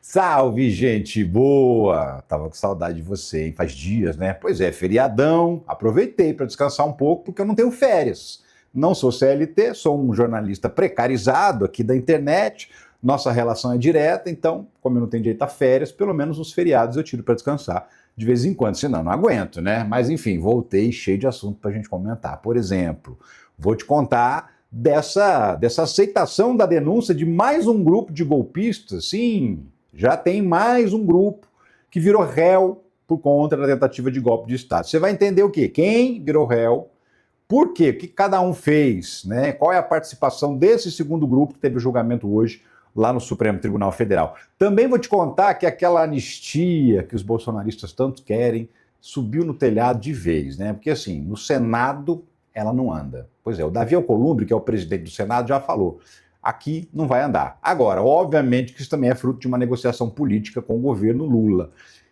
Salve, gente boa! Tava com saudade de você, hein? Faz dias, né? Pois é, feriadão. Aproveitei para descansar um pouco porque eu não tenho férias. Não sou CLT, sou um jornalista precarizado aqui da internet. Nossa relação é direta, então, como eu não tenho direito a férias, pelo menos os feriados eu tiro para descansar de vez em quando, senão não aguento, né? Mas enfim, voltei cheio de assunto para a gente comentar. Por exemplo, vou te contar dessa aceitação da denúncia de mais um grupo de golpistas. Sim, já tem mais um grupo que virou réu por conta da tentativa de golpe de Estado. Você vai entender o quê? Quem virou réu, por quê? O que cada um fez, né? Qual é a participação desse segundo grupo que teve o julgamento hoje lá no Supremo Tribunal Federal. Também vou te contar que aquela anistia que os bolsonaristas tanto querem subiu no telhado de vez, né? Porque assim, no Senado ela não anda. Pois é, o Davi Alcolumbre, que é o presidente do Senado, já falou. Aqui não vai andar. Agora, obviamente que isso também é fruto de uma negociação política com o governo Lula.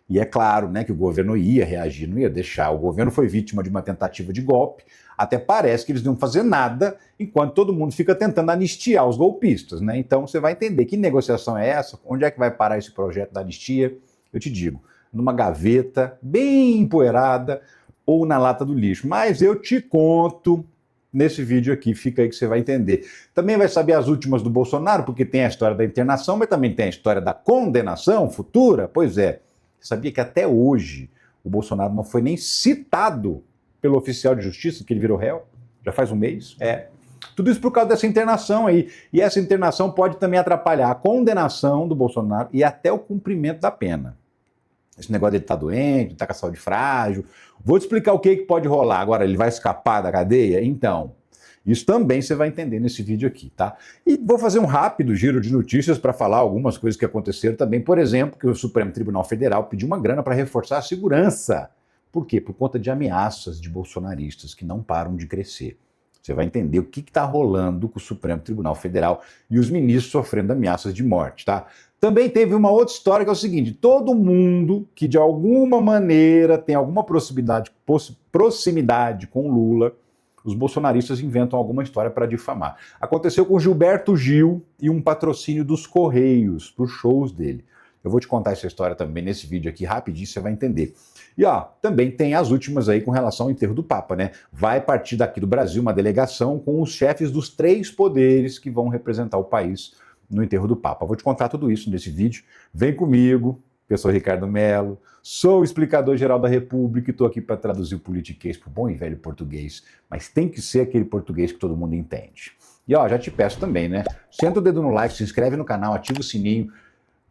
E é claro, né, que o governo ia reagir, não ia deixar. O governo foi vítima de uma tentativa de golpe. Até parece que eles não iam fazer nada enquanto todo mundo fica tentando anistiar os golpistas, né? Então você vai entender que negociação é essa, onde é que vai parar esse projeto da anistia. Eu te digo, numa gaveta bem empoeirada ou na lata do lixo. Mas eu te conto nesse vídeo aqui, fica aí que você vai entender. Também vai saber as últimas do Bolsonaro, porque tem a história da internação, mas também tem a história da condenação futura. Pois é, sabia que até hoje o Bolsonaro não foi nem citado pelo oficial de justiça, que ele virou réu? Já faz um mês? Tudo isso por causa dessa internação aí. E essa internação pode também atrapalhar a condenação do Bolsonaro e até o cumprimento da pena. Esse negócio dele tá doente, tá com a saúde frágil. Vou te explicar o que pode rolar. Agora, ele vai escapar da cadeia? Então, isso também você vai entender nesse vídeo aqui, tá? E vou fazer um rápido giro de notícias para falar algumas coisas que aconteceram também. Por exemplo, que o Supremo Tribunal Federal pediu uma grana para reforçar a segurança. Por quê? Por conta de ameaças de bolsonaristas que não param de crescer. Você vai entender o que está rolando com o Supremo Tribunal Federal e os ministros sofrendo ameaças de morte, tá? Também teve uma outra história que é o seguinte: todo mundo que de alguma maneira tem alguma proximidade com Lula, os bolsonaristas inventam alguma história para difamar. Aconteceu com Gilberto Gil e um patrocínio dos Correios para os shows dele. Eu vou te contar essa história também nesse vídeo aqui, rapidinho, você vai entender. E também tem as últimas aí com relação ao enterro do Papa, né? Vai partir daqui do Brasil uma delegação com os chefes dos 3 poderes que vão representar o país no enterro do Papa. Vou te contar tudo isso nesse vídeo. Vem comigo, eu sou Ricardo Mello, sou o explicador-geral da República e estou aqui para traduzir o politiquês para o bom e velho português, mas tem que ser aquele português que todo mundo entende. E já te peço também, né? Senta o dedo no like, se inscreve no canal, ativa o sininho,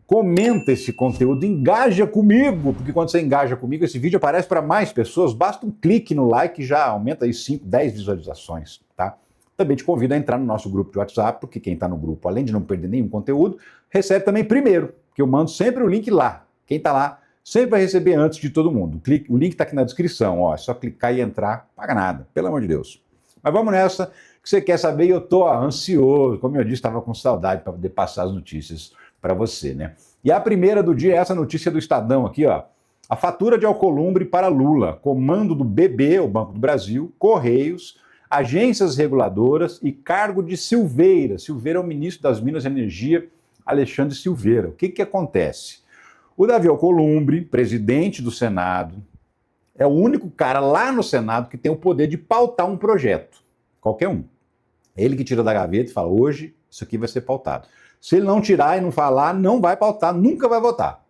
comenta esse conteúdo, engaja comigo, porque quando você engaja comigo, esse vídeo aparece para mais pessoas, basta um clique no like e já aumenta aí 5, 10 visualizações, tá? Também te convido a entrar no nosso grupo de WhatsApp, porque quem está no grupo, além de não perder nenhum conteúdo, recebe também primeiro, porque eu mando sempre o link lá. Quem está lá sempre vai receber antes de todo mundo. O link está aqui na descrição, é só clicar e entrar, não paga nada, pelo amor de Deus. Mas vamos nessa, que você quer saber e eu estou ansioso, como eu disse, estava com saudade para poder passar as notícias para você, né? E a primeira do dia é essa notícia do Estadão aqui, A fatura de Alcolumbre para Lula, comando do BB, o Banco do Brasil, Correios, agências reguladoras e cargo de Silveira. Silveira é o ministro das Minas e Energia, Alexandre Silveira. O que acontece? O Davi Alcolumbre, presidente do Senado, é o único cara lá no Senado que tem o poder de pautar um projeto. Qualquer um. É ele que tira da gaveta e fala, hoje isso aqui vai ser pautado. Se ele não tirar e não falar, não vai pautar, nunca vai votar.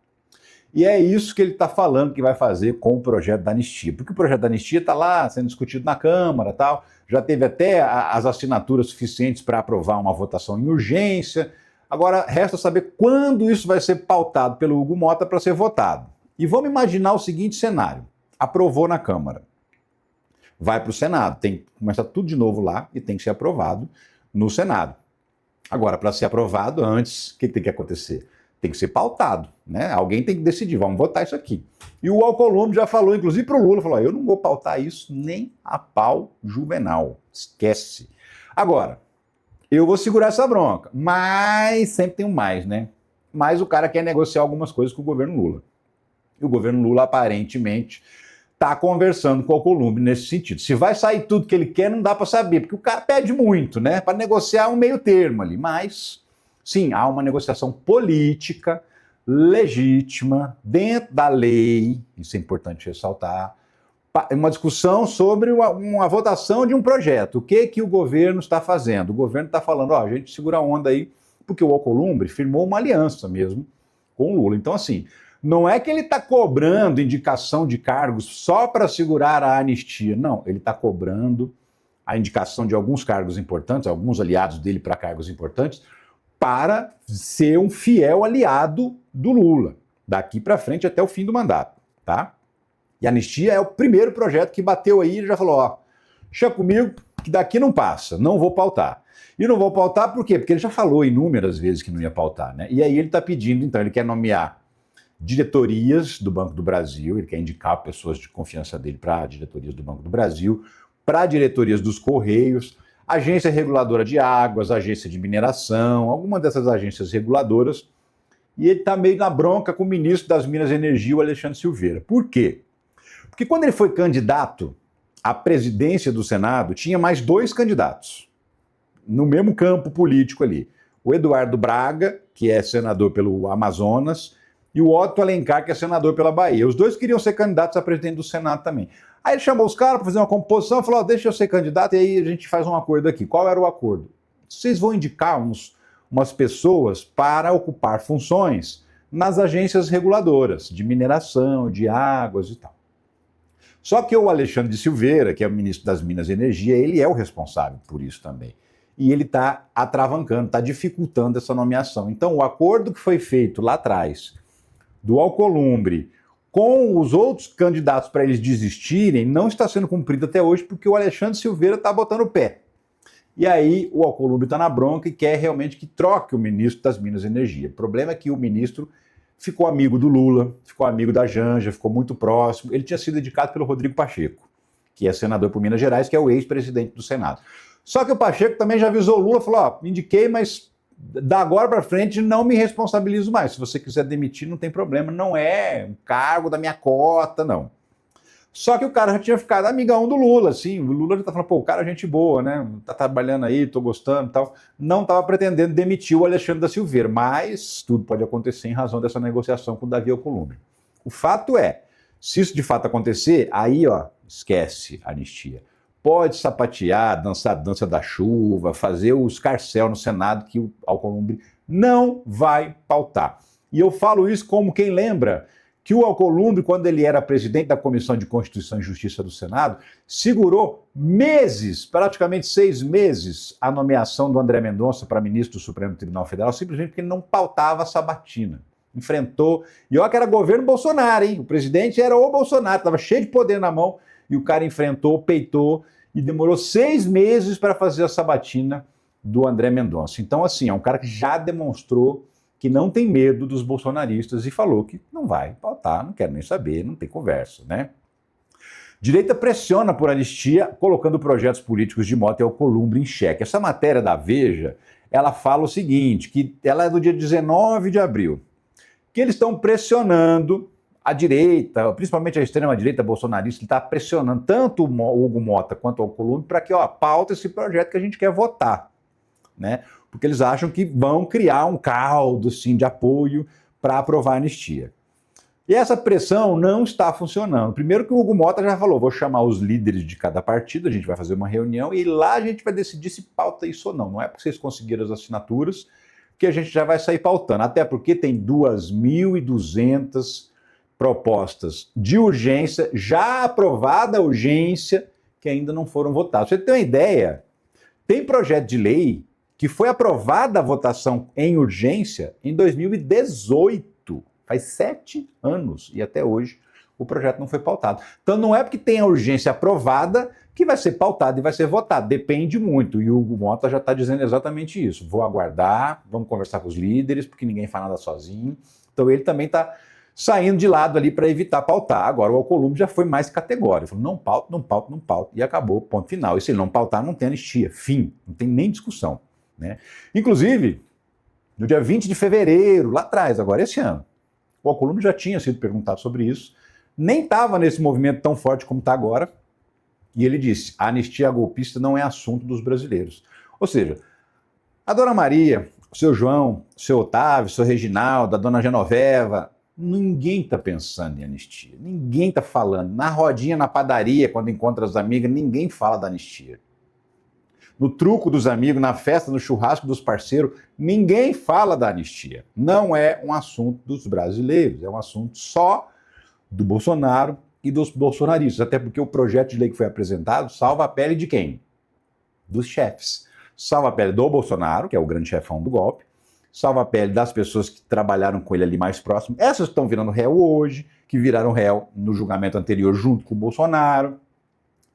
E é isso que ele está falando que vai fazer com o projeto da anistia. Porque o projeto da anistia está lá sendo discutido na Câmara, tal. Já teve até as assinaturas suficientes para aprovar uma votação em urgência. Agora, resta saber quando isso vai ser pautado pelo Hugo Mota para ser votado. E vamos imaginar o seguinte cenário. Aprovou na Câmara. Vai para o Senado. Tem que começar tudo de novo lá e tem que ser aprovado no Senado. Agora, para ser aprovado antes, o que tem que acontecer? Tem que ser pautado, né? Alguém tem que decidir, vamos votar isso aqui. E o Alcolumbre já falou, inclusive para o Lula, falou, eu não vou pautar isso nem a pau juvenal, esquece. Agora, eu vou segurar essa bronca, mas sempre tem um mais, né? Mas o cara quer negociar algumas coisas com o governo Lula. E o governo Lula, aparentemente, está conversando com o Alcolumbre nesse sentido. Se vai sair tudo que ele quer, não dá para saber, porque o cara pede muito, né? Para negociar um meio termo ali. Mas, sim, há uma negociação política legítima, dentro da lei, isso é importante ressaltar, uma discussão sobre uma votação de um projeto. O que o governo está fazendo? O governo está falando, ó, a gente segura a onda aí, porque o Alcolumbre firmou uma aliança mesmo com o Lula. Então, assim, não é que ele está cobrando indicação de cargos só para segurar a anistia. Não, ele está cobrando a indicação de alguns cargos importantes, alguns aliados dele para cargos importantes, para ser um fiel aliado do Lula, daqui para frente até o fim do mandato, tá? E a anistia é o primeiro projeto que bateu aí, ele já falou, ó, chega comigo que daqui não passa, não vou pautar. E não vou pautar por quê? Porque ele já falou inúmeras vezes que não ia pautar, né? E aí ele está pedindo, então, ele quer nomear diretorias do Banco do Brasil, ele quer indicar pessoas de confiança dele para diretorias do Banco do Brasil, para diretorias dos Correios, agência reguladora de águas, agência de mineração, alguma dessas agências reguladoras, e ele está meio na bronca com o ministro das Minas e Energia, o Alexandre Silveira. Por quê? Porque quando ele foi candidato à presidência do Senado, tinha mais 2 candidatos no mesmo campo político ali. O Eduardo Braga, que é senador pelo Amazonas, e o Otto Alencar, que é senador pela Bahia. Os 2 queriam ser candidatos a presidente do Senado também. Aí ele chamou os caras para fazer uma composição, falou, ó, deixa eu ser candidato, e aí a gente faz um acordo aqui. Qual era o acordo? Vocês vão indicar umas pessoas para ocupar funções nas agências reguladoras de mineração, de águas e tal. Só que o Alexandre de Silveira, que é o ministro das Minas e Energia, ele é o responsável por isso também. E ele está atravancando, está dificultando essa nomeação. Então, o acordo que foi feito lá atrás do Alcolumbre com os outros candidatos para eles desistirem não está sendo cumprido até hoje porque o Alexandre Silveira está botando o pé. E aí o Alcolumbre está na bronca e quer realmente que troque o ministro das Minas e Energia. O problema é que o ministro ficou amigo do Lula, ficou amigo da Janja, ficou muito próximo. Ele tinha sido indicado pelo Rodrigo Pacheco, que é senador por Minas Gerais, que é o ex-presidente do Senado. Só que o Pacheco também já avisou o Lula, falou, ó, indiquei, mas da agora para frente não me responsabilizo mais. Se você quiser demitir, não tem problema, não é um cargo da minha cota, não. Só que o cara já tinha ficado amigão do Lula, assim, o Lula já tá falando, pô, o cara é gente boa, né, tá trabalhando aí, tô gostando e tal, não tava pretendendo demitir o Alexandre da Silveira, mas tudo pode acontecer em razão dessa negociação com o Davi Alcolumbre. O fato é, se isso de fato acontecer, aí, ó, esquece a anistia. Pode sapatear, dançar a dança da chuva, fazer o escarcéu no Senado que o Alcolumbre não vai pautar. E eu falo isso como quem lembra que o Alcolumbre, quando ele era presidente da Comissão de Constituição e Justiça do Senado, segurou meses, praticamente 6 meses, a nomeação do André Mendonça para ministro do Supremo Tribunal Federal, simplesmente porque ele não pautava a sabatina. Enfrentou, e olha que era governo Bolsonaro, hein? O presidente era o Bolsonaro, estava cheio de poder na mão, e o cara enfrentou, peitou, e demorou 6 meses para fazer a sabatina do André Mendonça. Então, assim, é um cara que já demonstrou que não tem medo dos bolsonaristas e falou que não vai pautar, não quero nem saber, não tem conversa, né? Direita pressiona por anistia, colocando projetos políticos de Mota e Alcolumbre em xeque. Essa matéria da Veja, ela fala o seguinte, que ela é do dia 19 de abril, que eles estão pressionando a direita, principalmente a extrema-direita bolsonarista, está pressionando tanto o Hugo Mota quanto o Alcolumbre para que, ó, pauta esse projeto que a gente quer votar, né? Porque eles acham que vão criar um caldo, sim, de apoio para aprovar a anistia. E essa pressão não está funcionando. Primeiro que o Hugo Mota já falou, vou chamar os líderes de cada partido, a gente vai fazer uma reunião e lá a gente vai decidir se pauta isso ou não. Não é porque vocês conseguiram as assinaturas que a gente já vai sair pautando. Até porque tem 2.200 propostas de urgência, já aprovada a urgência, que ainda não foram votadas. Pra você ter uma ideia, tem projeto de lei que foi aprovada a votação em urgência em 2018. Faz 7 anos e até hoje o projeto não foi pautado. Então não é porque tem a urgência aprovada que vai ser pautado e vai ser votado. Depende muito. E o Hugo Mota já está dizendo exatamente isso. Vou aguardar, vamos conversar com os líderes, porque ninguém faz nada sozinho. Então ele também está saindo de lado ali para evitar pautar. Agora o Alcolumbre já foi mais categórico. Falou, não pauta, não pauta, não pauta. E acabou, ponto final. E se ele não pautar, não tem anistia. Fim. Não tem nem discussão. Né? Inclusive, no dia 20 de fevereiro, lá atrás, agora esse ano, o Alcolumbre já tinha sido perguntado sobre isso, nem estava nesse movimento tão forte como está agora, e ele disse, a anistia golpista não é assunto dos brasileiros. Ou seja, A dona Maria, o seu João, o seu Otávio, o seu Reginaldo, a dona Genoveva, ninguém está pensando em anistia. Ninguém está falando. Na rodinha, na padaria, quando encontra as amigas, ninguém fala da anistia. No truco dos amigos, na festa, no churrasco dos parceiros, ninguém fala da anistia. Não é um assunto dos brasileiros, é um assunto só do Bolsonaro e dos bolsonaristas. Até porque o projeto de lei que foi apresentado salva a pele de quem? Dos chefes. Salva a pele do Bolsonaro, que é o grande chefão do golpe, salva a pele das pessoas que trabalharam com ele ali mais próximo. Essas estão virando réu hoje, que viraram réu no julgamento anterior junto com o Bolsonaro.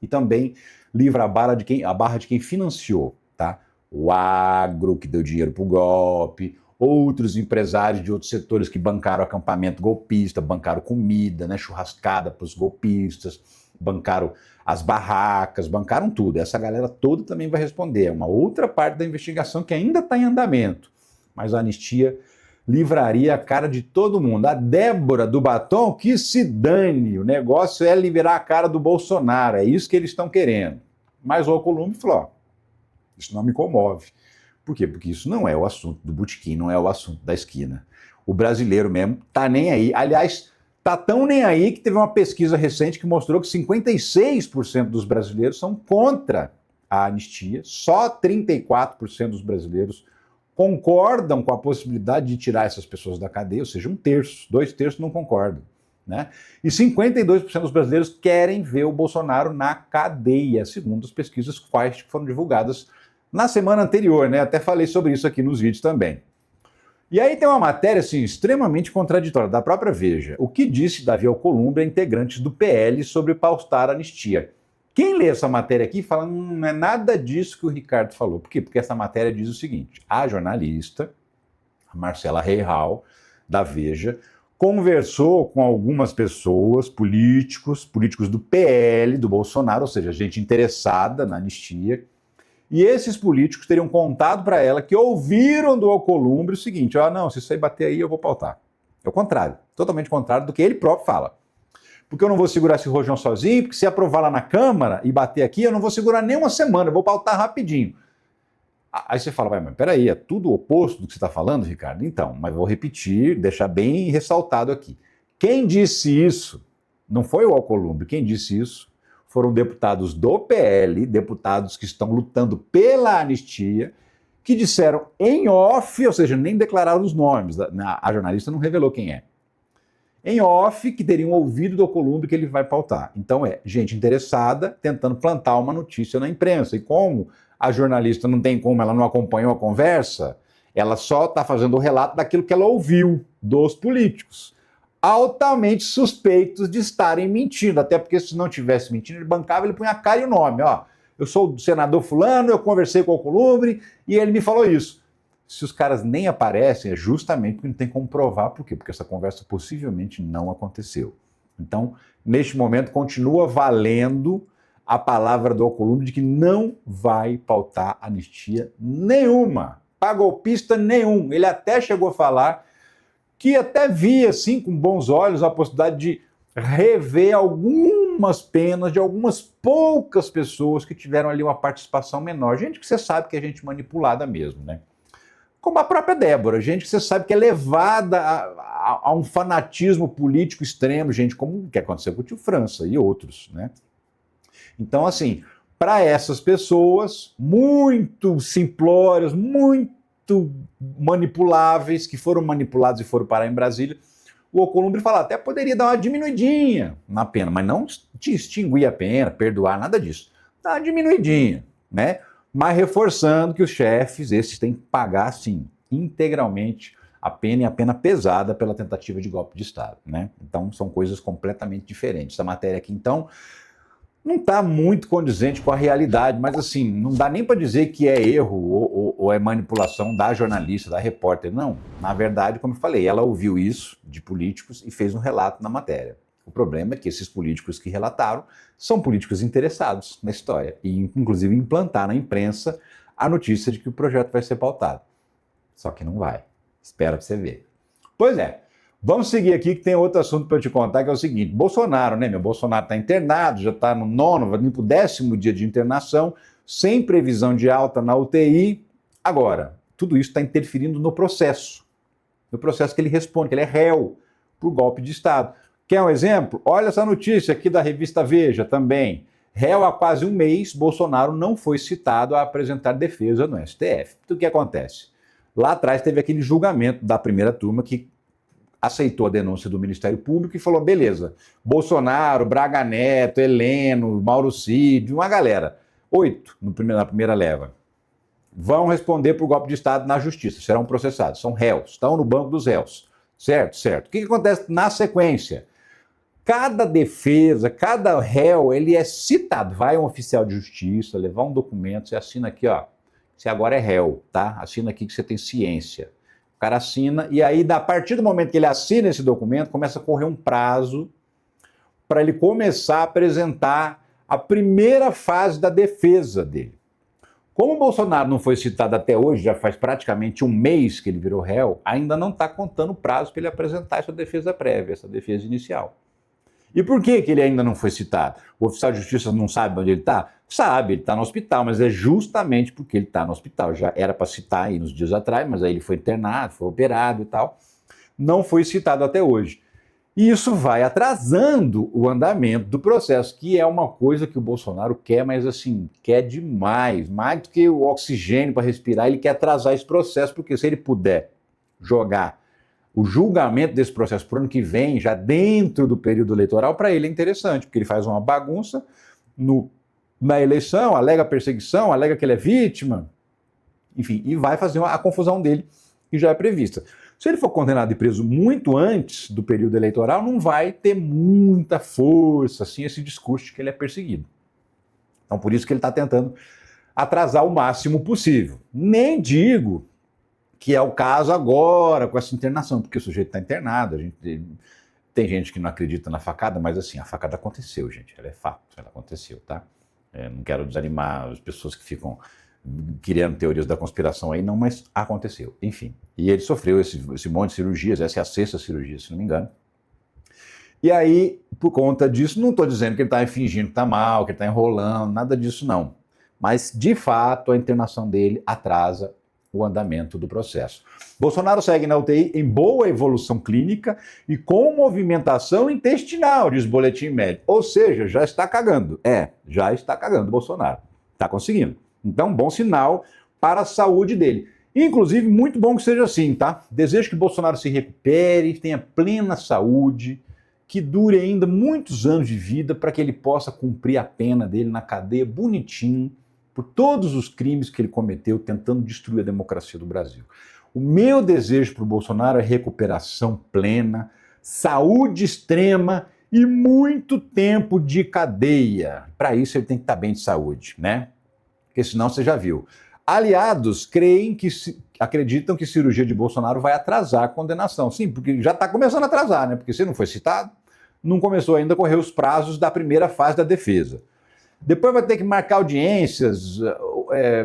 E também livra a barra de quem financiou, tá? O agro, que deu dinheiro para o golpe, outros empresários de outros setores que bancaram acampamento golpista, bancaram comida, né, churrascada para os golpistas, bancaram as barracas, bancaram tudo. Essa galera toda também vai responder. É uma outra parte da investigação que ainda está em andamento. Mas a anistia livraria a cara de todo mundo. A Débora do batom, que se dane. O negócio é liberar a cara do Bolsonaro. É isso que eles estão querendo. Mas o Alcolumbre falou, ó, isso não me comove. Por quê? Porque isso não é o assunto do botequim, não é o assunto da esquina. O brasileiro mesmo tá nem aí. Aliás, tá tão nem aí que teve uma pesquisa recente que mostrou que 56% dos brasileiros são contra a anistia. Só 34% dos brasileiros concordam com a possibilidade de tirar essas pessoas da cadeia, ou seja, 1/3, 2/3 não concordam, né? E 52% dos brasileiros querem ver o Bolsonaro na cadeia, segundo as pesquisas que foram divulgadas na semana anterior, né? Até falei sobre isso aqui nos vídeos também. E aí tem uma matéria assim, extremamente contraditória, da própria Veja. O que disse Davi Alcolumbre a integrantes do PL sobre pautar a anistia? Quem lê essa matéria aqui fala, não é nada disso que o Ricardo falou. Por quê? Porque essa matéria diz o seguinte, a jornalista, a Marcela Reihal, da Veja, conversou com algumas pessoas, políticos do PL, do Bolsonaro, ou seja, gente interessada na anistia, e esses políticos teriam contado para ela que ouviram do Alcolumbre o seguinte, não, se isso aí bater aí eu vou pautar. É o contrário, totalmente contrário do que ele próprio fala. Porque eu não vou segurar esse rojão sozinho, porque se aprovar lá na Câmara e bater aqui, eu não vou segurar nem uma semana, eu vou pautar rapidinho. Aí você fala, mas peraí, é tudo o oposto do que você está falando, Ricardo? Então, mas vou repetir, deixar bem ressaltado aqui. Quem disse isso não foi o Alcolumbre, quem disse isso foram deputados do PL, deputados que estão lutando pela anistia, que disseram em off, ou seja, nem declararam os nomes, a jornalista não revelou quem é, em off, que teriam ouvido do Alcolumbre que ele vai pautar. Então é gente interessada tentando plantar uma notícia na imprensa. E como a jornalista não tem como, ela não acompanhou a conversa, ela só está fazendo o relato daquilo que ela ouviu dos políticos, altamente suspeitos de estarem mentindo, até porque se não tivesse mentindo, ele bancava, ele punha a cara e o nome, ó. Eu sou o senador fulano, eu conversei com o Alcolumbre e ele me falou isso. Se os caras nem aparecem, é justamente porque não tem como provar. Por quê? Porque essa conversa possivelmente não aconteceu. Então, neste momento, continua valendo a palavra do Alcolumbre de que não vai pautar anistia nenhuma, para golpista nenhum. Ele até chegou a falar que até via, assim, com bons olhos, a possibilidade de rever algumas penas de algumas poucas pessoas que tiveram ali uma participação menor. Gente que você sabe que é gente manipulada mesmo, né? Como a própria Débora, gente que você sabe que é levada a um fanatismo político extremo, gente como o que aconteceu com o tio França e outros, né? Então, assim, para essas pessoas muito simplórias, muito manipuláveis, que foram manipulados e foram parar em Brasília, o Alcolumbre fala, até poderia dar uma diminuidinha na pena, mas não extinguir a pena, perdoar, nada disso. Dá uma diminuidinha, né? Mas reforçando que os chefes, esses têm que pagar, sim, integralmente a pena e a pena pesada pela tentativa de golpe de Estado, né? Então, são coisas completamente diferentes. Essa matéria aqui, então, não está muito condizente com a realidade, mas, assim, não dá nem para dizer que é erro ou é manipulação da jornalista, da repórter, não. Na verdade, como eu falei, ela ouviu isso de políticos e fez um relato na matéria. O problema é que esses políticos que relataram são políticos interessados na história e, inclusive, implantar na imprensa a notícia de que o projeto vai ser pautado. Só que não vai. Espera pra você ver. Pois é. Vamos seguir aqui que tem outro assunto para eu te contar, que é o seguinte. Bolsonaro, né? Meu Bolsonaro está internado, já está no 9º, vai vir para o 10º dia de internação, sem previsão de alta na UTI. Agora, tudo isso está interferindo no processo que ele responde, que ele é réu por golpe de Estado. Quer um exemplo? Olha essa notícia aqui da revista Veja também. Réu há quase um mês, Bolsonaro não foi citado a apresentar defesa no STF. Então, o que acontece? Lá atrás teve aquele julgamento da primeira turma que aceitou a denúncia do Ministério Público e falou, beleza, Bolsonaro, Braga Neto, Heleno, Mauro Cid, uma galera, 8 na primeira leva, vão responder por golpe de Estado na justiça, serão processados, são réus, estão no banco dos réus, certo? Certo. O que acontece na sequência? Cada defesa, cada réu, ele é citado, vai um oficial de justiça, levar um documento, você assina aqui, ó, você agora é réu, tá? Assina aqui que você tem ciência. O cara assina, e aí, a partir do momento que ele assina esse documento, começa a correr um prazo para ele começar a apresentar a primeira fase da defesa dele. Como o Bolsonaro não foi citado até hoje, já faz praticamente um mês que ele virou réu, ainda não está contando o prazo para ele apresentar essa defesa prévia, essa defesa inicial. E por que ele ainda não foi citado? O oficial de justiça não sabe onde ele está? Sabe, ele está no hospital, mas é justamente porque ele está no hospital. Já era para citar aí nos dias atrás, mas aí ele foi internado, foi operado e tal. Não foi citado até hoje. E isso vai atrasando o andamento do processo, que é uma coisa que o Bolsonaro quer, mas assim, quer demais. Mais do que o oxigênio para respirar, ele quer atrasar esse processo, porque se ele puder jogar o julgamento desse processo para o ano que vem, já dentro do período eleitoral, para ele é interessante, porque ele faz uma bagunça na eleição, alega perseguição, alega que ele é vítima, enfim, e vai fazer a confusão dele, que já é prevista. Se ele for condenado e preso muito antes do período eleitoral, não vai ter muita força, assim, esse discurso de que ele é perseguido. Então, por isso que ele está tentando atrasar o máximo possível. Nem digo que é o caso agora com essa internação, porque o sujeito está internado, tem gente que não acredita na facada, mas assim, a facada aconteceu, gente, ela é fato, ela aconteceu, tá? Não quero desanimar as pessoas que ficam criando teorias da conspiração aí, não, mas aconteceu, enfim. E ele sofreu esse monte de cirurgias, essa é a 6ª cirurgia, se não me engano. E aí, por conta disso, não estou dizendo que ele está fingindo que está mal, que ele está enrolando, nada disso não. Mas, de fato, a internação dele atrasa o andamento do processo. Bolsonaro segue na UTI em boa evolução clínica e com movimentação intestinal, diz o boletim médico. Ou seja, já está cagando. Já está cagando Bolsonaro. Está conseguindo. Então, bom sinal para a saúde dele. Inclusive, muito bom que seja assim, tá? Desejo que Bolsonaro se recupere, tenha plena saúde, que dure ainda muitos anos de vida para que ele possa cumprir a pena dele na cadeia bonitinho, por todos os crimes que ele cometeu tentando destruir a democracia do Brasil. O meu desejo para o Bolsonaro é recuperação plena, saúde extrema e muito tempo de cadeia. Para isso ele tem que estar bem de saúde, né? Porque senão você já viu. Aliados acreditam que cirurgia de Bolsonaro vai atrasar a condenação. Sim, porque já está começando a atrasar, né? Porque se não foi citado, não começou ainda a correr os prazos da primeira fase da defesa. Depois vai ter que marcar audiências,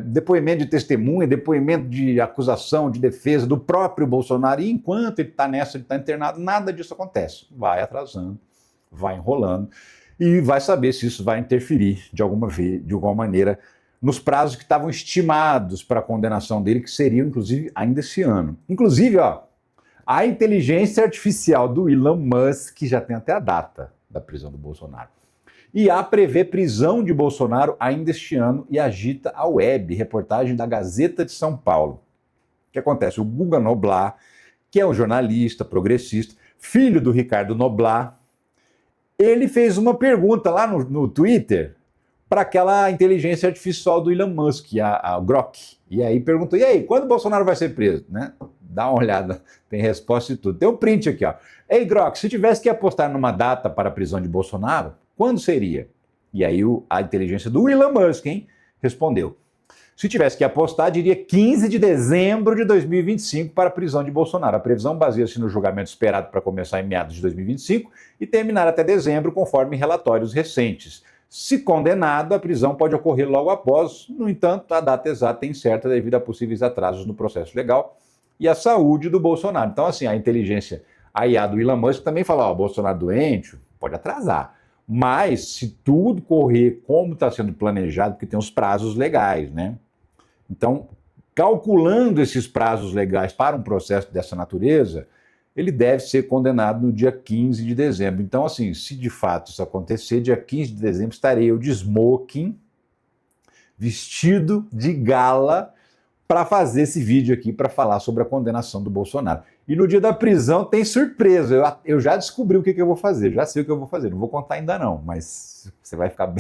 depoimento de testemunha, depoimento de acusação, de defesa do próprio Bolsonaro. E enquanto ele está nessa, ele está internado, nada disso acontece. Vai atrasando, vai enrolando e vai saber se isso vai interferir de alguma maneira nos prazos que estavam estimados para a condenação dele, que seriam, inclusive, ainda esse ano. Inclusive, ó, a inteligência artificial do Elon Musk já tem até a data da prisão do Bolsonaro. E a prevê prisão de Bolsonaro ainda este ano e agita a web, reportagem da Gazeta de São Paulo. O que acontece? O Guga Noblat, que é um jornalista progressista, filho do Ricardo Noblat, ele fez uma pergunta lá no Twitter para aquela inteligência artificial do Elon Musk, a Grok. E aí perguntou, e aí, quando o Bolsonaro vai ser preso? Né? Dá uma olhada, tem resposta e tudo. Tem um print aqui, ó. Ei, Grok, se tivesse que apostar numa data para a prisão de Bolsonaro, quando seria? E aí a inteligência do Elon Musk, respondeu. Se tivesse que apostar, diria 15 de dezembro de 2025 para a prisão de Bolsonaro. A previsão baseia-se no julgamento esperado para começar em meados de 2025 e terminar até dezembro, conforme relatórios recentes. Se condenado, a prisão pode ocorrer logo após. No entanto, a data exata é incerta devido a possíveis atrasos no processo legal e a saúde do Bolsonaro. Então, assim, a inteligência, a IA do Elon Musk também fala, ó, Bolsonaro doente, pode atrasar. Mas, se tudo correr como está sendo planejado, porque tem os prazos legais, né? Então, calculando esses prazos legais para um processo dessa natureza, ele deve ser condenado no dia 15 de dezembro. Então, assim, se de fato isso acontecer, dia 15 de dezembro estarei eu de smoking, vestido de gala, para fazer esse vídeo aqui, para falar sobre a condenação do Bolsonaro. E no dia da prisão tem surpresa, eu já descobri o que eu vou fazer, já sei o que eu vou fazer, não vou contar ainda não, mas você vai ficar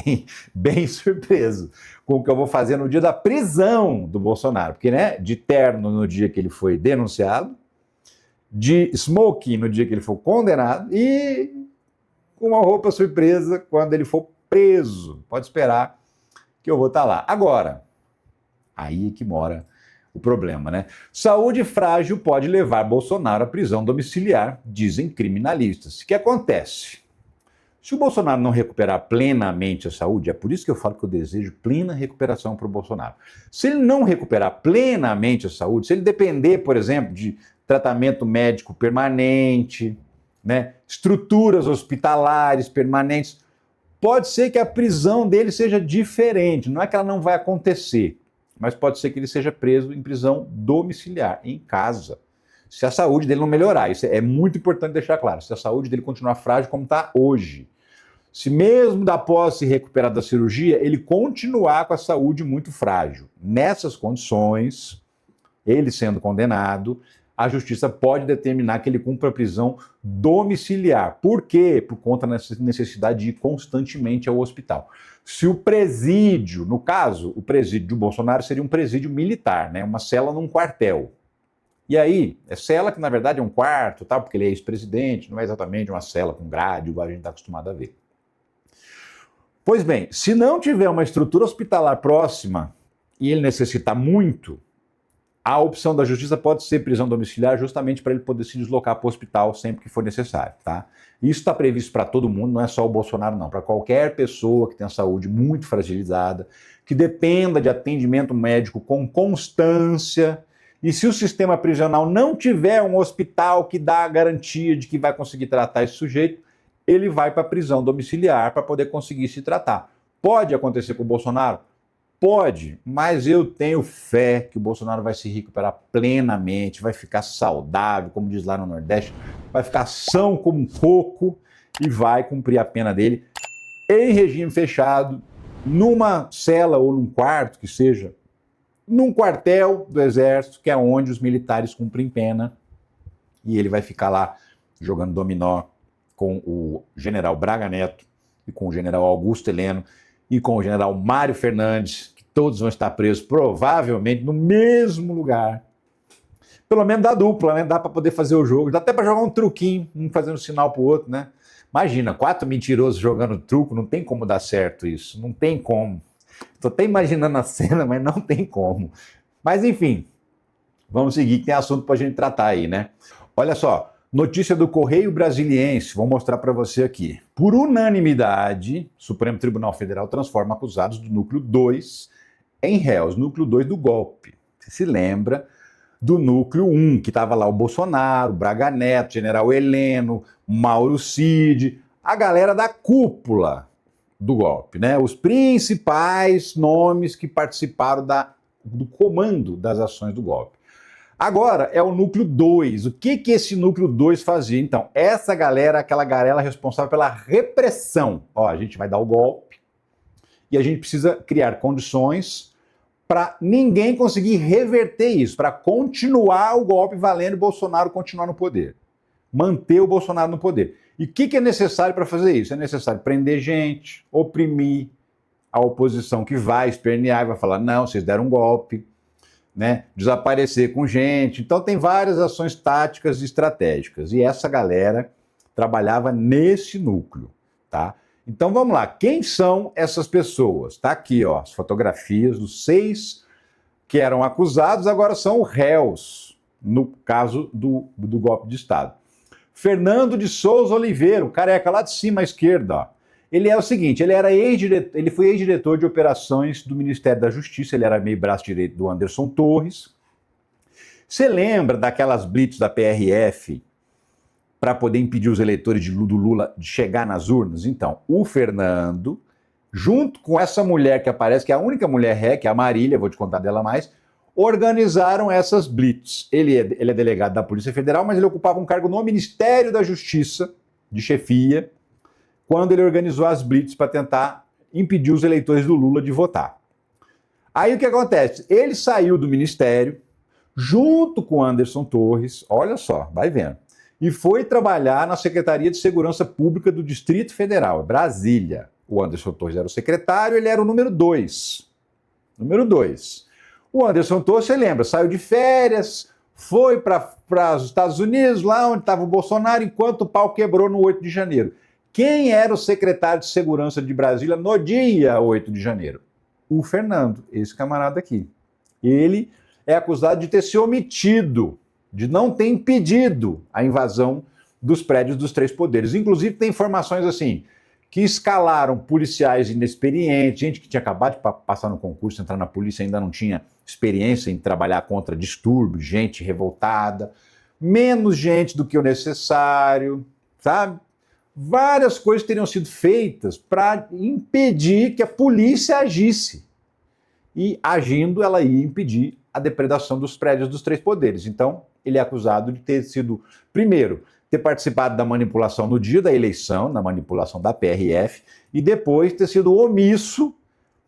bem surpreso com o que eu vou fazer no dia da prisão do Bolsonaro, porque, né, de terno no dia que ele foi denunciado, de smoking no dia que ele for condenado e com uma roupa surpresa quando ele for preso. Pode esperar que eu vou estar lá. Agora, aí é que mora o problema, né? Saúde frágil pode levar Bolsonaro à prisão domiciliar, dizem criminalistas. O que acontece? Se o Bolsonaro não recuperar plenamente a saúde, é por isso que eu falo que eu desejo plena recuperação para o Bolsonaro. Se ele não recuperar plenamente a saúde, se ele depender, por exemplo, de tratamento médico permanente, né, estruturas hospitalares permanentes, pode ser que a prisão dele seja diferente. Não é que ela não vai acontecer, mas pode ser que ele seja preso em prisão domiciliar, em casa. Se a saúde dele não melhorar, isso é muito importante deixar claro, se a saúde dele continuar frágil como está hoje. Se mesmo após se recuperar da cirurgia, ele continuar com a saúde muito frágil. Nessas condições, ele sendo condenado, a justiça pode determinar que ele cumpra a prisão domiciliar. Por quê? Por conta da necessidade de ir constantemente ao hospital. Se o presídio, no caso, o presídio do Bolsonaro seria um presídio militar, né? Uma cela num quartel. E aí, é cela que na verdade é um quarto, tá? Porque ele é ex-presidente, não é exatamente uma cela com grade, igual a gente está acostumado a ver. Pois bem, se não tiver uma estrutura hospitalar próxima e ele necessitar muito, a opção da justiça pode ser prisão domiciliar justamente para ele poder se deslocar para o hospital sempre que for necessário, tá? Isso está previsto para todo mundo, não é só o Bolsonaro não, para qualquer pessoa que tenha saúde muito fragilizada, que dependa de atendimento médico com constância, e se o sistema prisional não tiver um hospital que dá a garantia de que vai conseguir tratar esse sujeito, ele vai para a prisão domiciliar para poder conseguir se tratar. Pode acontecer com o Bolsonaro? Pode, mas eu tenho fé que o Bolsonaro vai se recuperar plenamente, vai ficar saudável, como diz lá no Nordeste, vai ficar são como um coco e vai cumprir a pena dele em regime fechado, numa cela ou num quarto, que seja, num quartel do Exército, que é onde os militares cumprem pena, e ele vai ficar lá jogando dominó com o general Braga Neto e com o general Augusto Heleno, e com o general Mário Fernandes, que todos vão estar presos, provavelmente no mesmo lugar. Pelo menos dá dupla, né? Dá para poder fazer o jogo, dá até para jogar um truquinho, um fazendo sinal pro outro, né? Imagina, 4 mentirosos jogando truco, não tem como dar certo isso, não tem como. Tô até imaginando a cena, mas não tem como. Mas enfim, vamos seguir, que tem assunto pra gente tratar aí, né? Olha só, notícia do Correio Brasiliense, vou mostrar para você aqui. Por unanimidade, o Supremo Tribunal Federal transforma acusados do núcleo 2 em réus, núcleo 2 do golpe. Você se lembra do núcleo 1, que estava lá o Bolsonaro, o Braga Neto, general Heleno, Mauro Cid, a galera da cúpula do golpe, né? Os principais nomes que participaram do comando das ações do golpe. Agora é o núcleo 2. O que esse núcleo 2 fazia? Então, essa galera, aquela galera responsável pela repressão. Ó, a gente vai dar o golpe e a gente precisa criar condições para ninguém conseguir reverter isso, para continuar o golpe valendo e Bolsonaro continuar no poder. Manter o Bolsonaro no poder. E o que é necessário para fazer isso? É necessário prender gente, oprimir a oposição que vai espernear e vai falar, não, vocês deram um golpe. Né, desaparecer com gente. Então tem várias ações táticas e estratégicas. E essa galera trabalhava nesse núcleo, tá? Então vamos lá. Quem são essas pessoas? Tá aqui, ó, as fotografias dos 6 que eram acusados, agora são réus, no caso do golpe de Estado. Fernando de Souza Oliveira, o careca lá de cima à esquerda, ó. Ele é o seguinte, ele foi ex-diretor de operações do Ministério da Justiça, ele era meio braço direito do Anderson Torres. Você lembra daquelas blitz da PRF para poder impedir os eleitores do Lula de chegar nas urnas? Então, o Fernando, junto com essa mulher que aparece, que é a única mulher ré, que é a Marília, vou te contar dela mais, organizaram essas blitz. Ele é delegado da Polícia Federal, mas ele ocupava um cargo no Ministério da Justiça, de chefia, quando ele organizou as blitz para tentar impedir os eleitores do Lula de votar. Aí o que acontece? Ele saiu do ministério, junto com Anderson Torres, olha só, vai vendo, e foi trabalhar na Secretaria de Segurança Pública do Distrito Federal, Brasília. O Anderson Torres era o secretário, ele era o número 2. Número 2. O Anderson Torres, você lembra, saiu de férias, foi para os Estados Unidos, lá onde estava o Bolsonaro, enquanto o pau quebrou no 8 de janeiro. Quem era o secretário de Segurança de Brasília no dia 8 de janeiro? O Fernando, esse camarada aqui. Ele é acusado de ter se omitido, de não ter impedido a invasão dos prédios dos três poderes. Inclusive tem informações assim, que escalaram policiais inexperientes, gente que tinha acabado de passar no concurso, entrar na polícia, ainda não tinha experiência em trabalhar contra distúrbios, gente revoltada, menos gente do que o necessário, sabe? Várias coisas teriam sido feitas para impedir que a polícia agisse. E agindo, ela ia impedir a depredação dos prédios dos três poderes. Então, ele é acusado de ter sido, primeiro, ter participado da manipulação no dia da eleição, na manipulação da PRF, e depois ter sido omisso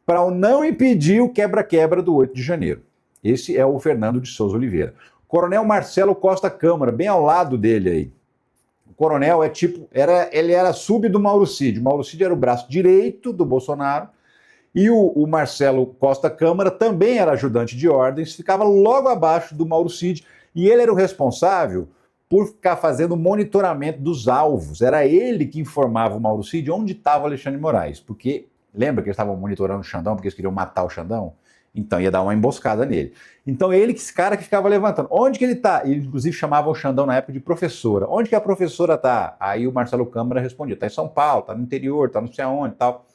para não impedir o quebra-quebra do 8 de janeiro. Esse é o Fernando de Souza Oliveira. Coronel Marcelo Costa Câmara, bem ao lado dele aí. O coronel ele era sub do Mauro Cid. O Mauro Cid era o braço direito do Bolsonaro, e o Marcelo Costa Câmara também era ajudante de ordens, ficava logo abaixo do Mauro Cid, e ele era o responsável por ficar fazendo monitoramento dos alvos. Era ele que informava o Mauro Cid onde estava o Alexandre de Moraes, porque lembra que eles estavam monitorando o Xandão, porque eles queriam matar o Xandão? Então ia dar uma emboscada nele. Então esse cara que ficava levantando. Onde que ele está? Ele inclusive chamava o Xandão na época de professora. Onde que a professora está? Aí o Marcelo Câmara respondia, está em São Paulo, está no interior, está não sei aonde e tal.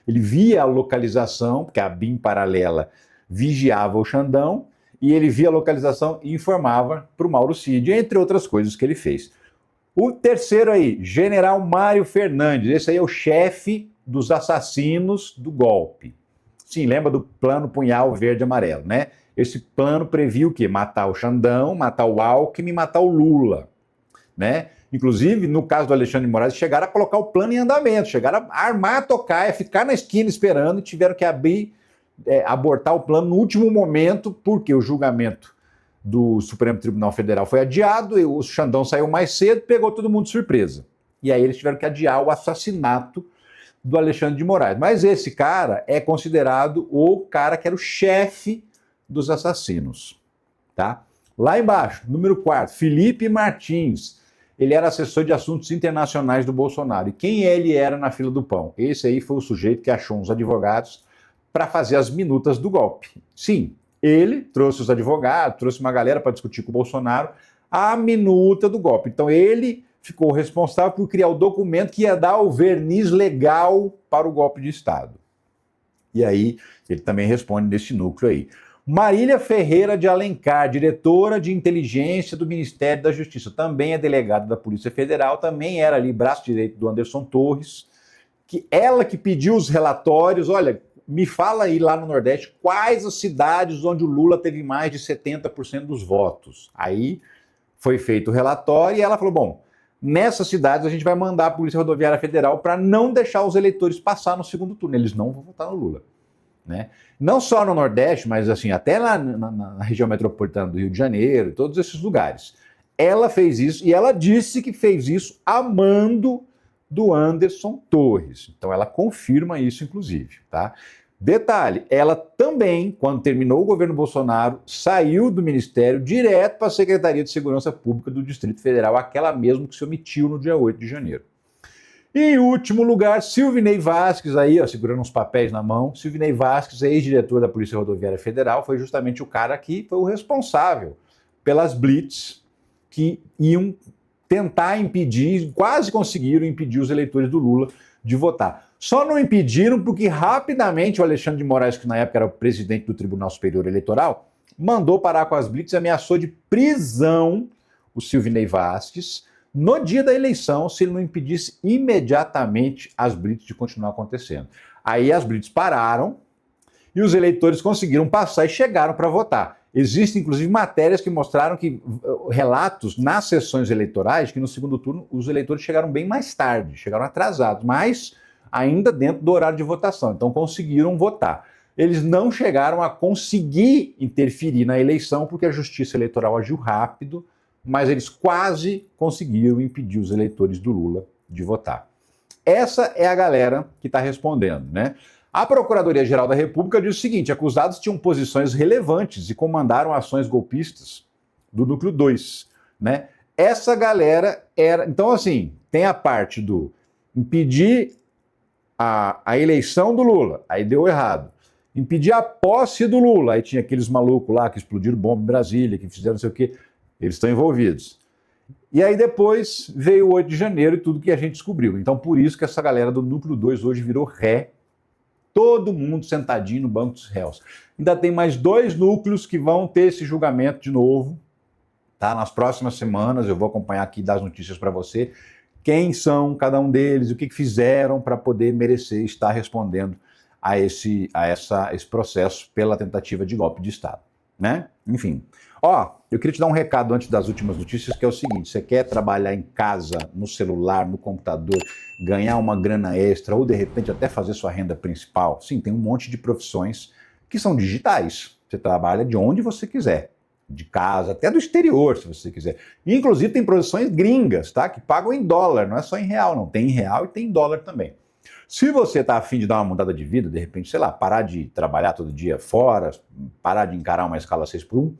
Ele via a localização, porque a BIM paralela vigiava o Xandão, e ele via a localização e informava para o Mauro Cid, entre outras coisas que ele fez. O terceiro aí, General Mário Fernandes, esse aí é o chefe dos assassinos do golpe. Sim, lembra do plano Punhal Verde e Amarelo, né? Esse plano previa o quê? Matar o Xandão, matar o Alckmin e matar o Lula, né? Inclusive, no caso do Alexandre de Moraes, chegaram a colocar o plano em andamento, chegaram a armar a tocaia, ficar na esquina esperando e tiveram que abortar o plano no último momento, porque o julgamento do Supremo Tribunal Federal foi adiado, e o Xandão saiu mais cedo, pegou todo mundo de surpresa. E aí eles tiveram que adiar o assassinato do Alexandre de Moraes. Mas esse cara é considerado o cara que era o chefe dos assassinos, tá? Lá embaixo, número 4, Felipe Martins. Ele era assessor de assuntos internacionais do Bolsonaro. E quem ele era na fila do pão? Esse aí foi o sujeito que achou uns advogados para fazer as minutas do golpe. Sim, ele trouxe os advogados, trouxe uma galera para discutir com o Bolsonaro a minuta do golpe. Então ele ficou responsável por criar o documento que ia dar o verniz legal para o golpe de Estado. E aí ele também responde nesse núcleo aí. Marília Ferreira de Alencar, diretora de inteligência do Ministério da Justiça, também é delegada da Polícia Federal, também era ali braço direito do Anderson Torres, ela que pediu os relatórios, olha, me fala aí lá no Nordeste quais as cidades onde o Lula teve mais de 70% dos votos. Aí foi feito o relatório e ela falou, bom, nessas cidades a gente vai mandar a Polícia Rodoviária Federal para não deixar os eleitores passar no segundo turno, eles não vão votar no Lula. Né? Não só no Nordeste, mas assim, até lá na região metropolitana do Rio de Janeiro, todos esses lugares. Ela fez isso e ela disse que fez isso a mando do Anderson Torres. Então ela confirma isso, inclusive, tá? Detalhe, ela também, quando terminou o governo Bolsonaro, saiu do ministério direto para a Secretaria de Segurança Pública do Distrito Federal, aquela mesmo que se omitiu no dia 8 de janeiro. E em último lugar, Silvinei Vasquez, aí, ó, segurando uns papéis na mão. Silvinei Vasquez, ex-diretor da Polícia Rodoviária Federal, foi justamente o cara que foi o responsável pelas blitz que iam tentar impedir, quase conseguiram impedir os eleitores do Lula de votar. Só não impediram porque rapidamente o Alexandre de Moraes, que na época era o presidente do Tribunal Superior Eleitoral, mandou parar com as blitz e ameaçou de prisão o Silvinei Vasquez no dia da eleição, se ele não impedisse imediatamente as blitz de continuar acontecendo. Aí as blitz pararam e os eleitores conseguiram passar e chegaram para votar. Existem, inclusive, matérias que mostraram que relatos nas sessões eleitorais, que no segundo turno os eleitores chegaram bem mais tarde, chegaram atrasados, mas ainda dentro do horário de votação, então conseguiram votar. Eles não chegaram a conseguir interferir na eleição, porque a Justiça Eleitoral agiu rápido, mas eles quase conseguiram impedir os eleitores do Lula de votar. Essa é a galera que está respondendo, né? A Procuradoria-Geral da República diz o seguinte: acusados tinham posições relevantes e comandaram ações golpistas do Núcleo 2, né? Essa galera era... Então, assim, tem a parte do impedir a eleição do Lula, aí deu errado. Impedir a posse do Lula, aí tinha aqueles malucos lá que explodiram bomba em Brasília, que fizeram não sei o quê, eles estão envolvidos. E aí depois veio o 8 de janeiro e tudo que a gente descobriu. Então, por isso que essa galera do Núcleo 2 hoje virou ré. Todo mundo sentadinho no banco dos réus. Ainda tem mais 2 núcleos que vão ter esse julgamento de novo, tá? Nas próximas semanas eu vou acompanhar aqui, dar as notícias para você. Quem são cada um deles, o que fizeram para poder merecer estar respondendo a esse processo pela tentativa de golpe de Estado, né? Enfim. Eu queria te dar um recado antes das últimas notícias, que é o seguinte: você quer trabalhar em casa, no celular, no computador, ganhar uma grana extra ou de repente até fazer sua renda principal? Sim, tem um monte de profissões que são digitais. Você trabalha de onde você quiser, de casa, até do exterior, se você quiser. E, inclusive tem profissões gringas, tá? Que pagam em dólar, não é só em real, não. Tem em real e tem em dólar também. Se você está afim de dar uma mudada de vida, de repente, sei lá, parar de trabalhar todo dia fora, parar de encarar uma escala 6x1,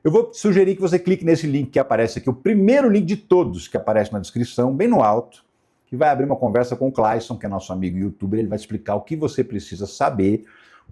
eu vou sugerir que você clique nesse link que aparece aqui, o primeiro link de todos que aparece na descrição, bem no alto, que vai abrir uma conversa com o Clayson, que é nosso amigo youtuber. Ele vai explicar o que você precisa saber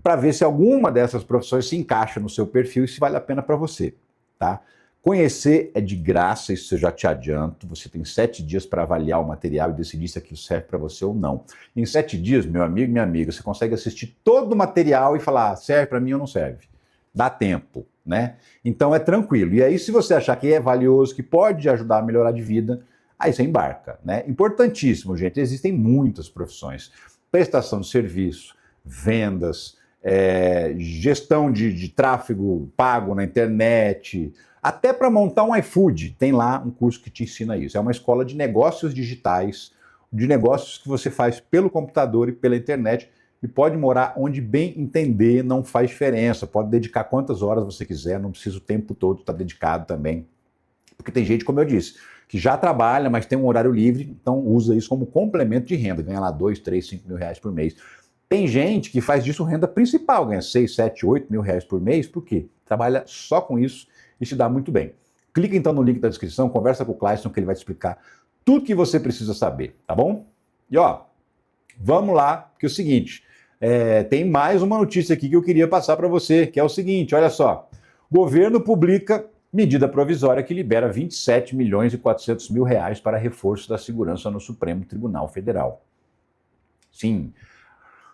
para ver se alguma dessas profissões se encaixa no seu perfil e se vale a pena para você, tá? Conhecer é de graça, isso eu já te adianto. Você tem 7 dias para avaliar o material e decidir se aquilo serve para você ou não. Em 7 dias, meu amigo, minha amiga, você consegue assistir todo o material e falar: serve para mim ou não serve. Dá tempo, né? Então é tranquilo. E aí, se você achar que é valioso, que pode ajudar a melhorar de vida, aí você embarca, né? Importantíssimo, gente. Existem muitas profissões: prestação de serviço, vendas, gestão de tráfego pago na internet, até para montar um iFood. Tem lá um curso que te ensina isso. É uma escola de negócios digitais, de negócios que você faz pelo computador e pela internet. E pode morar onde bem entender, não faz diferença. Pode dedicar quantas horas você quiser, não precisa o tempo todo estar dedicado também. Porque tem gente, como eu disse, que já trabalha, mas tem um horário livre, então usa isso como complemento de renda. Ganha lá 2, 3, 5 mil reais por mês. Tem gente que faz disso renda principal, ganha 6, 7, 8 mil reais por mês. Por quê? Trabalha só com isso e se dá muito bem. Clica então no link da descrição, conversa com o Clayson, que ele vai te explicar tudo que você precisa saber, tá bom? E vamos lá, que é o seguinte... tem mais uma notícia aqui que eu queria passar para você, que é o seguinte: olha só. Governo publica medida provisória que libera 27 milhões e 400 mil reais para reforço da segurança no Supremo Tribunal Federal. Sim,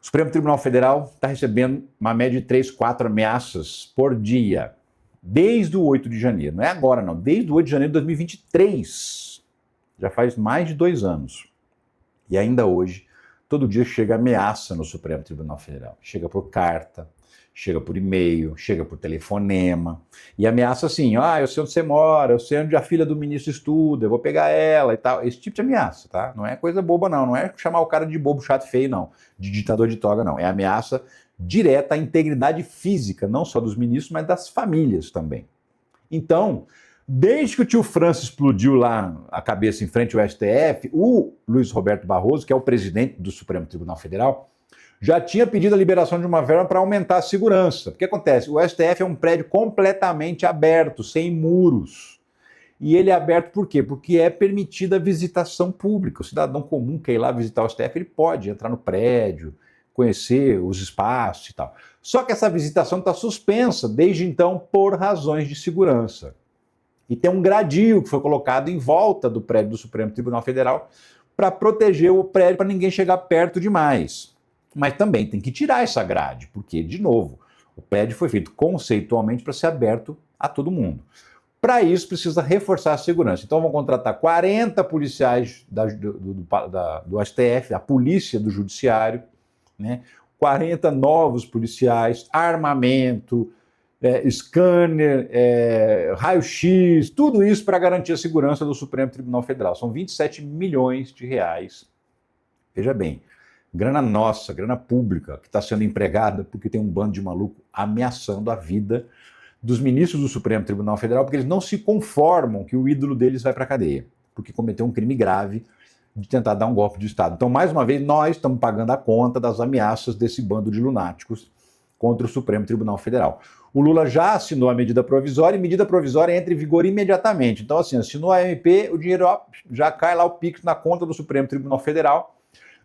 o Supremo Tribunal Federal está recebendo uma média de 3, 4 ameaças por dia, desde o 8 de janeiro. Não é agora, não. Desde o 8 de janeiro de 2023. Já faz mais de 2 anos. E ainda hoje, todo dia chega ameaça no Supremo Tribunal Federal. Chega por carta, chega por e-mail, chega por telefonema. E ameaça assim: eu sei onde você mora, eu sei onde a filha do ministro estuda, eu vou pegar ela e tal. Esse tipo de ameaça, tá? Não é coisa boba, não. Não é chamar o cara de bobo, chato, feio, não. De ditador de toga, não. É ameaça direta à integridade física, não só dos ministros, mas das famílias também. Então... desde que o tio França explodiu lá a cabeça em frente ao STF, o Luiz Roberto Barroso, que é o presidente do Supremo Tribunal Federal, já tinha pedido a liberação de uma verba para aumentar a segurança. O que acontece? O STF é um prédio completamente aberto, sem muros. E ele é aberto por quê? Porque é permitida a visitação pública. O cidadão comum que ir lá visitar o STF, ele pode entrar no prédio, conhecer os espaços e tal. Só que essa visitação está suspensa desde então por razões de segurança. E tem um gradil que foi colocado em volta do prédio do Supremo Tribunal Federal para proteger o prédio, para ninguém chegar perto demais. Mas também tem que tirar essa grade, porque, de novo, o prédio foi feito conceitualmente para ser aberto a todo mundo. Para isso, precisa reforçar a segurança. Então, vão contratar 40 policiais do STF, da Polícia do Judiciário, né? 40 novos policiais, armamento, scanner, raio-x, tudo isso para garantir a segurança do Supremo Tribunal Federal. São 27 milhões de reais. Veja bem, grana nossa, grana pública, que está sendo empregada porque tem um bando de maluco ameaçando a vida dos ministros do Supremo Tribunal Federal, porque eles não se conformam que o ídolo deles vai para a cadeia, porque cometeu um crime grave de tentar dar um golpe de Estado. Então, mais uma vez, nós estamos pagando a conta das ameaças desse bando de lunáticos contra o Supremo Tribunal Federal. O Lula já assinou a medida provisória e medida provisória entra em vigor imediatamente. Então, assim, assinou a MP, o dinheiro já cai lá o Pix na conta do Supremo Tribunal Federal.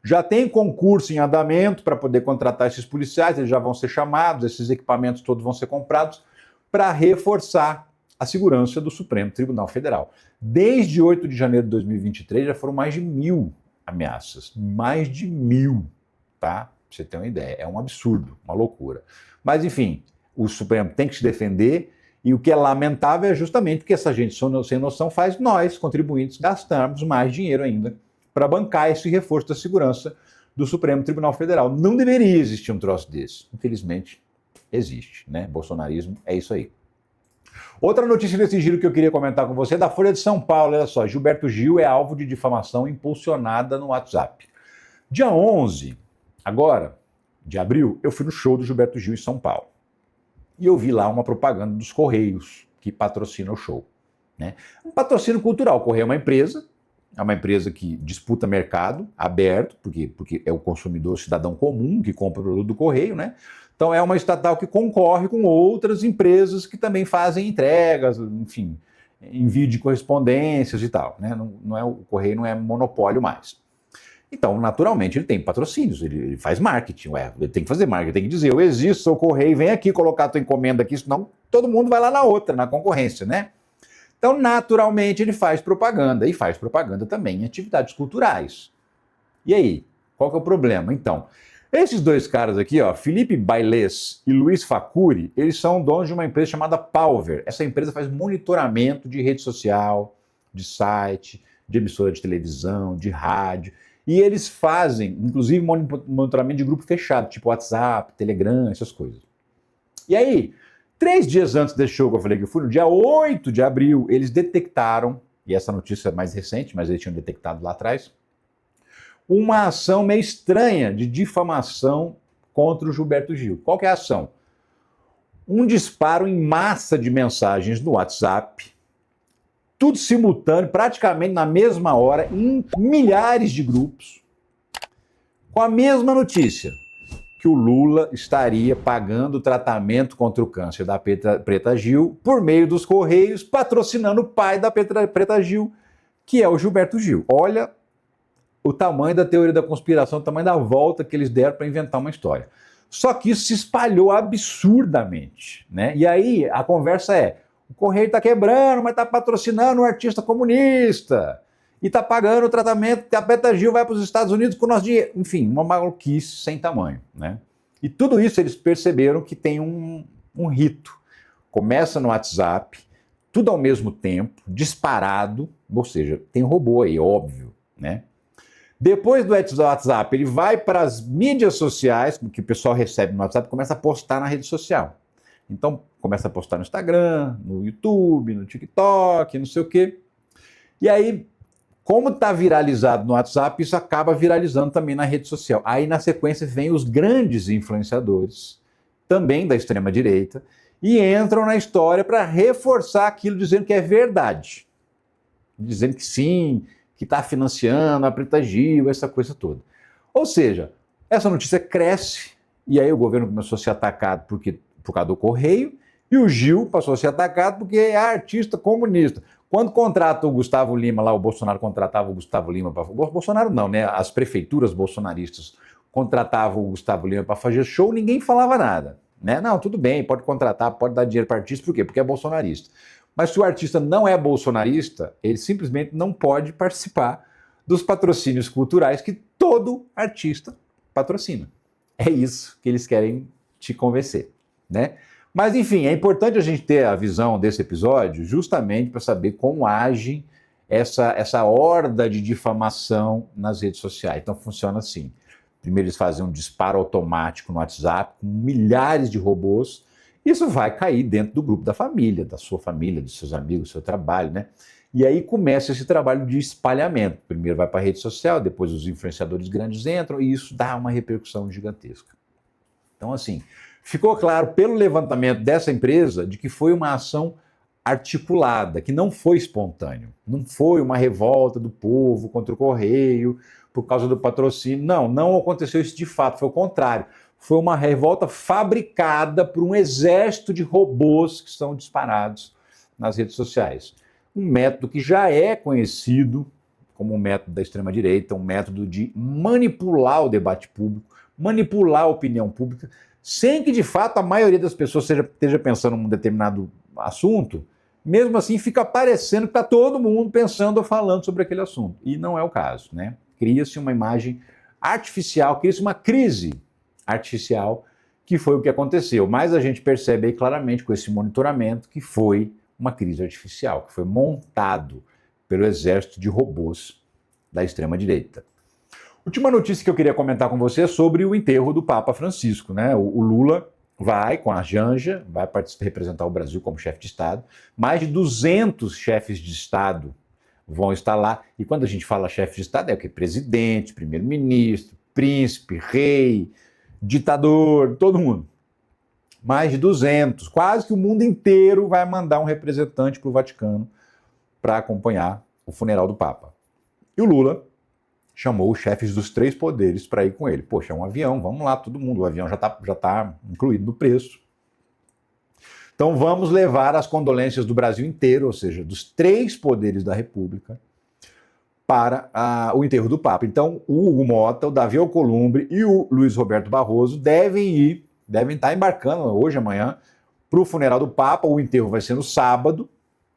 Já tem concurso em andamento para poder contratar esses policiais, eles já vão ser chamados, esses equipamentos todos vão ser comprados para reforçar a segurança do Supremo Tribunal Federal. Desde 8 de janeiro de 2023 já foram mais de 1.000 ameaças. Mais de 1.000, tá? Pra você ter uma ideia. É um absurdo, uma loucura. Mas, enfim, o Supremo tem que se defender e o que é lamentável é justamente que essa gente sem noção faz nós, contribuintes, gastarmos mais dinheiro ainda para bancar esse reforço da segurança do Supremo Tribunal Federal. Não deveria existir um troço desse. Infelizmente, existe, né? Bolsonarismo é isso aí. Outra notícia desse giro que eu queria comentar com você é da Folha de São Paulo. Olha só, Gilberto Gil é alvo de difamação impulsionada no WhatsApp. Dia 11, agora, de abril, eu fui no show do Gilberto Gil em São Paulo. E eu vi lá uma propaganda dos Correios, que patrocina o show, né? Um patrocínio cultural. O Correio é uma empresa que disputa mercado aberto, porque é o consumidor, o cidadão comum que compra o produto do Correio, né? Então é uma estatal que concorre com outras empresas que também fazem entregas, enfim, envio de correspondências e tal, né? O Correio não é monopólio mais. Então, naturalmente, ele tem patrocínios, ele faz marketing, ele tem que fazer marketing, tem que dizer, eu existo, sou Correio, vem aqui colocar a tua encomenda aqui, senão todo mundo vai lá na outra, na concorrência, né? Então, naturalmente, ele faz propaganda, e faz propaganda também em atividades culturais. E aí, qual que é o problema? Então, esses dois caras aqui, ó, Felipe Bailês e Luiz Facuri, eles são donos de uma empresa chamada Palver. Essa empresa faz monitoramento de rede social, de site, de emissora de televisão, de rádio, e eles fazem, inclusive, monitoramento de grupo fechado, tipo WhatsApp, Telegram, essas coisas. E aí, 3 dias antes desse show que eu falei que eu fui, no dia 8 de abril, eles detectaram, e essa notícia é mais recente, mas eles tinham detectado lá atrás, uma ação meio estranha de difamação contra o Gilberto Gil. Qual que é a ação? Um disparo em massa de mensagens no WhatsApp, tudo simultâneo, praticamente na mesma hora, em milhares de grupos, com a mesma notícia, que o Lula estaria pagando o tratamento contra o câncer da Preta Gil por meio dos Correios, patrocinando o pai da Preta Gil, que é o Gilberto Gil. Olha o tamanho da teoria da conspiração, o tamanho da volta que eles deram para inventar uma história. Só que isso se espalhou absurdamente, né? E aí a conversa é, o Correio está quebrando, mas está patrocinando um artista comunista. E está pagando o tratamento que a Preta Gil vai para os Estados Unidos com o nosso dinheiro. Enfim, uma maluquice sem tamanho, né? E tudo isso eles perceberam que tem um rito. Começa no WhatsApp, tudo ao mesmo tempo, disparado, ou seja, tem robô aí, óbvio, né? Depois do WhatsApp, ele vai para as mídias sociais, que o pessoal recebe no WhatsApp, começa a postar na rede social. Então, começa a postar no Instagram, no YouTube, no TikTok, não sei o quê. E aí, como está viralizado no WhatsApp, isso acaba viralizando também na rede social. Aí, na sequência, vem os grandes influenciadores, também da extrema-direita, e entram na história para reforçar aquilo, dizendo que é verdade. Dizendo que sim, que está financiando a Preta Gil, essa coisa toda. Ou seja, essa notícia cresce, e aí o governo começou a ser atacado por causa do Correio, e o Gil passou a ser atacado porque é artista comunista. Quando contrata o Gustavo Lima, lá o Bolsonaro contratava o Gustavo Lima para... Bolsonaro não, né? As prefeituras bolsonaristas contratavam o Gustavo Lima para fazer show, ninguém falava nada, né? Não, tudo bem, pode contratar, pode dar dinheiro para artista, por quê? Porque é bolsonarista. Mas se o artista não é bolsonarista, ele simplesmente não pode participar dos patrocínios culturais que todo artista patrocina. É isso que eles querem te convencer, né? Mas, enfim, é importante a gente ter a visão desse episódio justamente para saber como age essa horda de difamação nas redes sociais. Então, funciona assim. Primeiro, eles fazem um disparo automático no WhatsApp, com milhares de robôs, isso vai cair dentro do grupo da família, da sua família, dos seus amigos, do seu trabalho, né? E aí começa esse trabalho de espalhamento. Primeiro vai para a rede social, depois os influenciadores grandes entram e isso dá uma repercussão gigantesca. Então, assim, ficou claro pelo levantamento dessa empresa de que foi uma ação articulada, que não foi espontâneo. Não foi uma revolta do povo contra o Correio por causa do patrocínio. Não aconteceu isso de fato, foi o contrário. Foi uma revolta fabricada por um exército de robôs que são disparados nas redes sociais. Um método que já é conhecido como um método da extrema-direita, um método de manipular o debate público, manipular a opinião pública, sem que de fato a maioria das pessoas esteja pensando num determinado assunto, mesmo assim fica parecendo que está todo mundo pensando ou falando sobre aquele assunto. E não é o caso, né? Cria-se uma imagem artificial, cria-se uma crise artificial, que foi o que aconteceu. Mas a gente percebe aí claramente com esse monitoramento que foi uma crise artificial, que foi montado pelo exército de robôs da extrema-direita. Última notícia que eu queria comentar com você é sobre o enterro do Papa Francisco, né? O Lula vai com a Janja, vai representar o Brasil como chefe de Estado. Mais de 200 chefes de Estado vão estar lá. E quando a gente fala chefe de Estado, é o que? Presidente, primeiro-ministro, príncipe, rei, ditador, todo mundo. Mais de 200, quase que o mundo inteiro vai mandar um representante para o Vaticano para acompanhar o funeral do Papa. E o Lula chamou os chefes dos 3 poderes para ir com ele. Poxa, é um avião, vamos lá, todo mundo. O avião já tá incluído no preço. Então vamos levar as condolências do Brasil inteiro, ou seja, dos 3 poderes da República, para o enterro do Papa. Então o Hugo Mota, o Davi Alcolumbre e o Luiz Roberto Barroso devem estar embarcando hoje, amanhã, para o funeral do Papa. O enterro vai ser no sábado,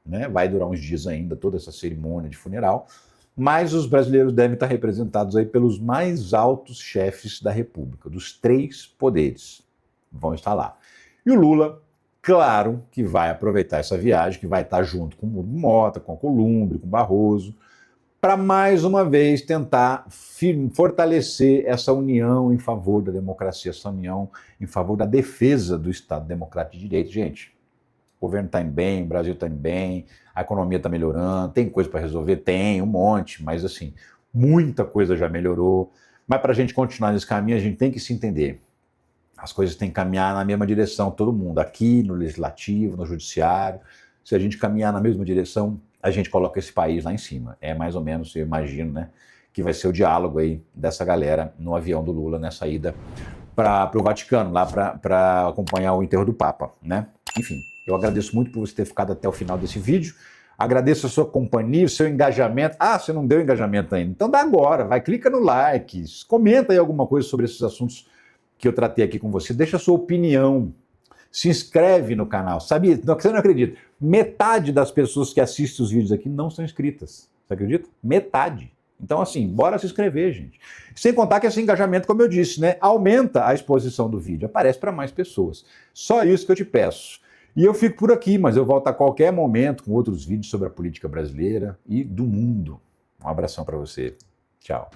né? Vai durar uns dias ainda, toda essa cerimônia de funeral. Mas os brasileiros devem estar representados aí pelos mais altos chefes da República, dos 3 poderes. Vão estar lá. E o Lula, claro, que vai aproveitar essa viagem, que vai estar junto com o Hugo Mota, com o Alcolumbre, com o Barroso, para mais uma vez tentar fortalecer essa união em favor da democracia, essa união em favor da defesa do Estado Democrático de Direito. Gente, o governo está indo bem, o Brasil está indo bem, a economia está melhorando, tem coisa para resolver? Tem, um monte, mas assim, muita coisa já melhorou. Mas para a gente continuar nesse caminho, a gente tem que se entender. As coisas têm que caminhar na mesma direção, todo mundo, aqui no Legislativo, no Judiciário. Se a gente caminhar na mesma direção, a gente coloca esse país lá em cima. É mais ou menos, eu imagino, né, que vai ser o diálogo aí dessa galera no avião do Lula nessa ida para o Vaticano, lá para acompanhar o enterro do Papa, né? Enfim, eu agradeço muito por você ter ficado até o final desse vídeo. Agradeço a sua companhia, o seu engajamento. Ah, você não deu engajamento ainda. Então dá agora, vai, clica no like, comenta aí alguma coisa sobre esses assuntos que eu tratei aqui com você. Deixa a sua opinião. Se inscreve no canal. Sabia? Você não acredita. Metade das pessoas que assistem os vídeos aqui não são inscritas. Você acredita? Metade. Então, assim, bora se inscrever, gente. Sem contar que esse engajamento, como eu disse, né, aumenta a exposição do vídeo, aparece para mais pessoas. Só isso que eu te peço. E eu fico por aqui, mas eu volto a qualquer momento com outros vídeos sobre a política brasileira e do mundo. Um abração para você. Tchau.